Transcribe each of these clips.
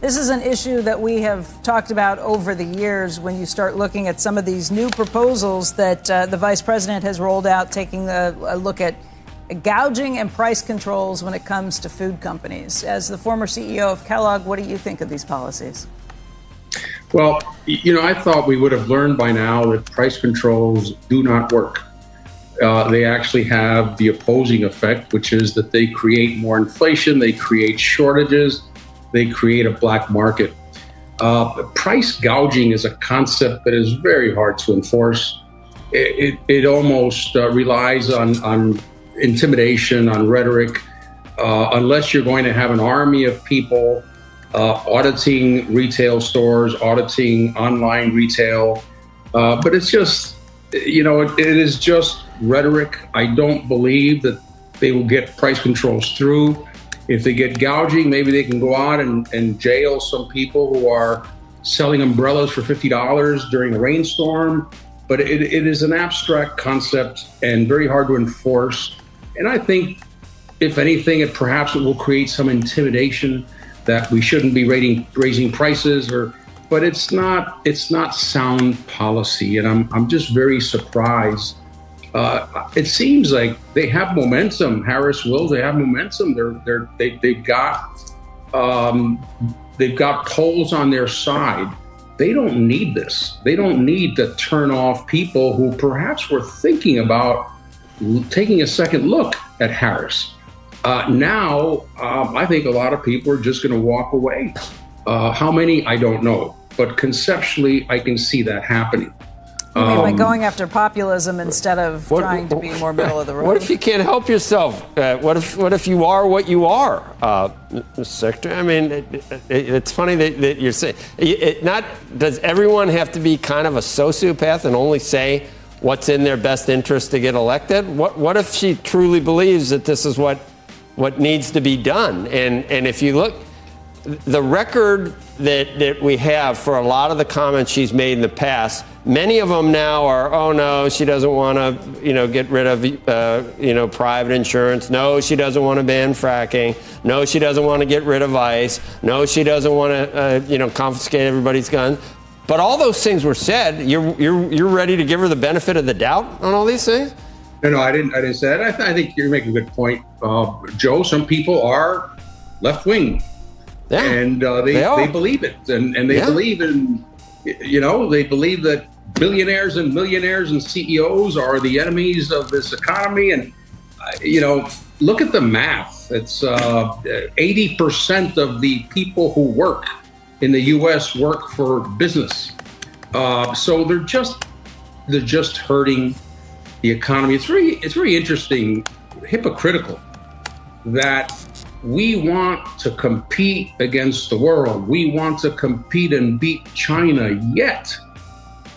This is an issue that we have talked about over the years when you start looking at some of these new proposals that the vice president has rolled out, taking a look at gouging and price controls when it comes to food companies. As the former CEO of Kellogg, what do you think of these policies? Well, I thought we would have learned by now that price controls do not work. They actually have the opposing effect, which is that they create more inflation, they create shortages, they create a black market. Price gouging is a concept that is very hard to enforce. It almost relies on intimidation, on rhetoric, unless you're going to have an army of people auditing retail stores, auditing online retail. But it's just, it is just rhetoric. I don't believe that they will get price controls through. If they get gouging, maybe they can go out and jail some people who are selling umbrellas for $50 during a rainstorm. But it is an abstract concept and very hard to enforce. And I think, if anything, it will create some intimidation that we shouldn't be raising prices, but it's not sound policy. And I'm just very surprised. It seems like they have momentum. Harris Wills, they have momentum. They've got polls on their side. They don't need this. They don't need to turn off people who perhaps were thinking about taking a second look at Harris. Now, I think a lot of people are just going to walk away. How many, I don't know. But conceptually, I can see that happening. You mean by going after populism instead of trying to be more middle of the road? What if you can't help yourself? What if you are what you are, Mr. Secretary? I mean, it's funny that you're saying. Does everyone have to be kind of a sociopath and only say what's in their best interest to get elected? What if she truly believes that this is what needs to be done? And if you look, the record that we have for a lot of the comments she's made in the past, many of them now are, oh no, she doesn't want to, get rid of, private insurance. No, she doesn't want to ban fracking. No, she doesn't want to get rid of ICE. No, she doesn't want to, confiscate everybody's gun. But all those things were said. You're ready to give her the benefit of the doubt on all these things? No, I didn't say that. I think you're making a good point, Joe. Some people are left wing. Yeah, and they believe it, and they believe in, they believe that billionaires and millionaires and CEOs are the enemies of this economy. And, look at the math. It's 80% of the people who work in the U.S. work for business. So they're just hurting the economy. It's very interesting, hypocritical that we want to compete against the world. We want to compete and beat China, yet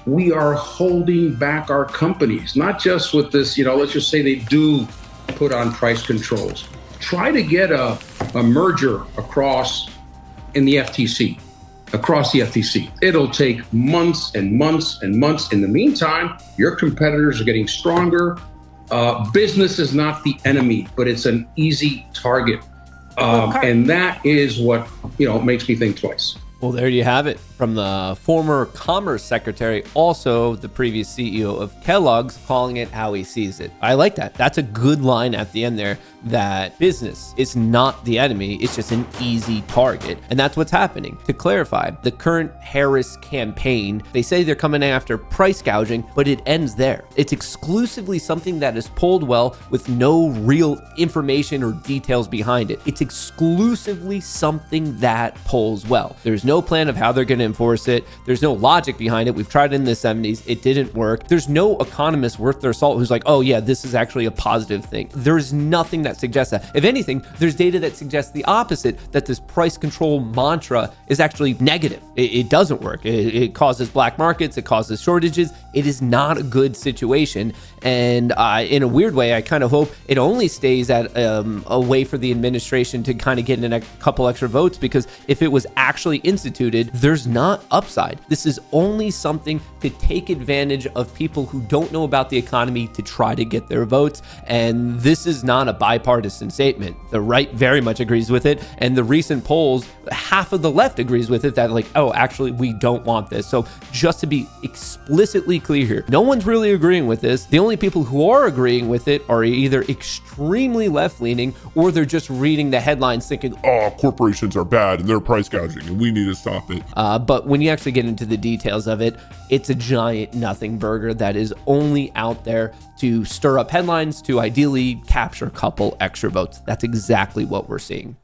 we are holding back our companies, not just with this, let's just say they do put on price controls. Try to get a merger across the FTC. It'll take months and months and months. In the meantime, your competitors are getting stronger. Business is not the enemy, but it's an easy target. And that is what, makes me think twice. Well, there you have it from the former Commerce Secretary, also the previous CEO of Kellogg's, calling it how he sees it. I like that. That's a good line at the end there, that business is not the enemy. It's just an easy target. And that's what's happening. To clarify, the current Harris campaign, they say they're coming after price gouging, but it ends there. It's exclusively something that is pulled well with no real information or details behind it. It's exclusively something that pulls well. There's no plan of how they're going to enforce it. There's no logic behind it. We've tried it in the 70s. It didn't work. There's no economist worth their salt who's like, oh yeah, this is actually a positive thing. There's nothing that suggests that. If anything, there's data that suggests the opposite, that this price control mantra is actually negative. It doesn't work. It causes black markets. It causes shortages. It is not a good situation. And in a weird way, I kind of hope it only stays at a way for the administration to kind of get in a couple extra votes, because if it was actually instituted, there's not upside. This is only something to take advantage of people who don't know about the economy to try to get their votes. And this is not a bipartisan statement. The right very much agrees with it. And the recent polls, half of the left agrees with it, that like, oh, actually, we don't want this. So just to be explicitly clear here, no one's really agreeing with this. The only people who are agreeing with it are either extremely left-leaning or they're just reading the headlines thinking, Oh, corporations are bad and they're price gouging and we need to stop it. but when you actually get into the details of it, it's a giant nothing burger that is only out there to stir up headlines, to ideally capture a couple extra votes. That's exactly what we're seeing.